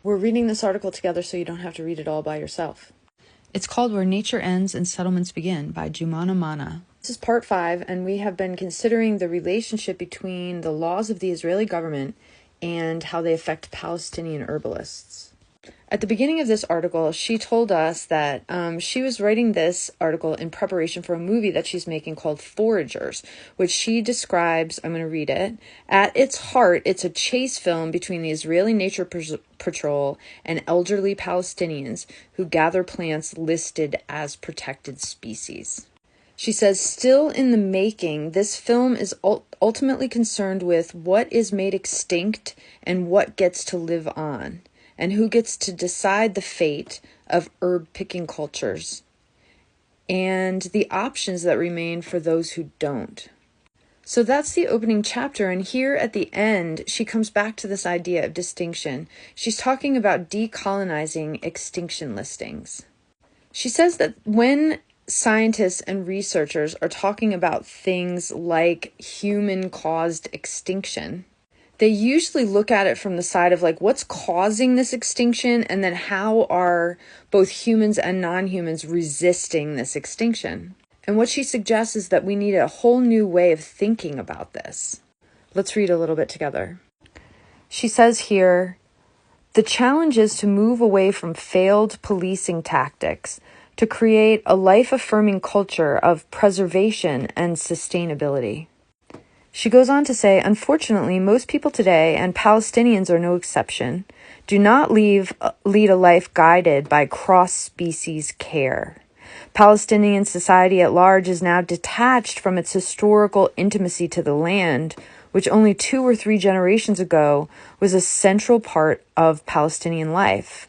We're reading this article together so you don't have to read it all by yourself. It's called Where Nature Ends and Settlements Begin by Jumana Manna. This is part 5, and we have been considering the relationship between the laws of the Israeli government and how they affect Palestinian herbalists. At the beginning of this article, she told us that she was writing this article in preparation for a movie that she's making called Foragers, which she describes, I'm going to read it, at its heart, it's a chase film between the Israeli Nature Patrol and elderly Palestinians who gather plants listed as protected species. She says, still in the making, this film is ultimately concerned with what is made extinct and what gets to live on, and who gets to decide the fate of herb-picking cultures, and the options that remain for those who don't. So that's the opening chapter, and here at the end, she comes back to this idea of distinction. She's talking about decolonizing extinction listings. She says that when scientists and researchers are talking about things like human-caused extinction, they usually look at it from the side of like, what's causing this extinction? And then how are both humans and non-humans resisting this extinction? And what she suggests is that we need a whole new way of thinking about this. Let's read a little bit together. She says here, the challenge is to move away from failed policing tactics to create a life-affirming culture of preservation and sustainability. She goes on to say, unfortunately, most people today, and Palestinians are no exception, do not lead a life guided by cross-species care. Palestinian society at large is now detached from its historical intimacy to the land, which only 2 or 3 generations ago was a central part of Palestinian life.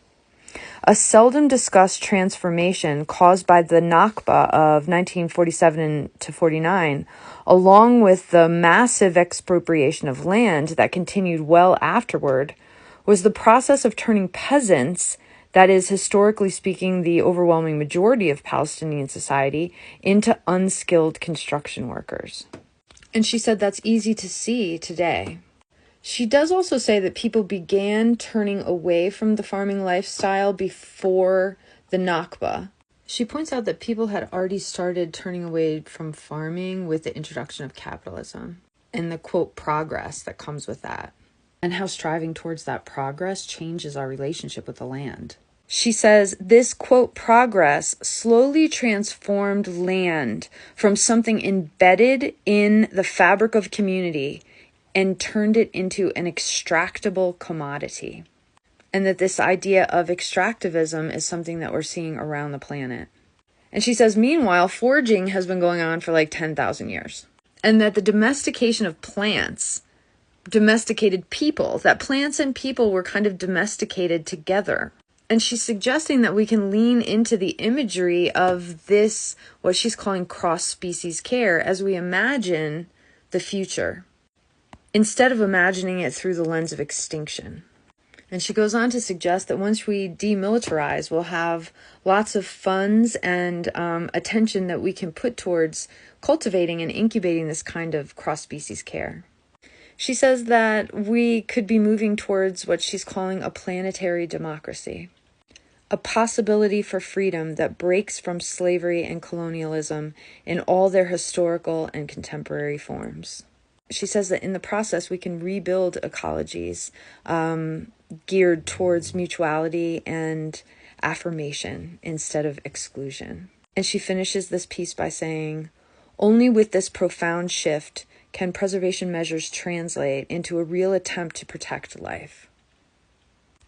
A seldom discussed transformation caused by the Nakba of 1947 to 49, along with the massive expropriation of land that continued well afterward, was the process of turning peasants, that is, historically speaking, the overwhelming majority of Palestinian society, into unskilled construction workers. And she said that's easy to see today. She does also say that people began turning away from the farming lifestyle before the Nakba. She points out that people had already started turning away from farming with the introduction of capitalism and the, quote, progress that comes with that, and how striving towards that progress changes our relationship with the land. She says this, quote, progress slowly transformed land from something embedded in the fabric of community and turned it into an extractable commodity. And that this idea of extractivism is something that we're seeing around the planet. And she says, meanwhile, foraging has been going on for like 10,000 years. And that the domestication of plants domesticated people, that plants and people were kind of domesticated together. And she's suggesting that we can lean into the imagery of this, what she's calling cross-species care, as we imagine the future, instead of imagining it through the lens of extinction. And she goes on to suggest that once we demilitarize, we'll have lots of funds and attention that we can put towards cultivating and incubating this kind of cross-species care. She says that we could be moving towards what she's calling a planetary democracy, a possibility for freedom that breaks from slavery and colonialism in all their historical and contemporary forms. She says that in the process, we can rebuild ecologies geared towards mutuality and affirmation instead of exclusion. And she finishes this piece by saying, only with this profound shift can preservation measures translate into a real attempt to protect life.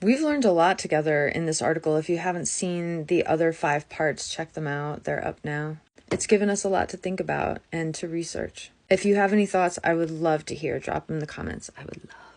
We've learned a lot together in this article. If you haven't seen the other 5 parts, check them out. They're up now. It's given us a lot to think about and to research. If you have any thoughts, I would love to hear. Drop them in the comments. I would love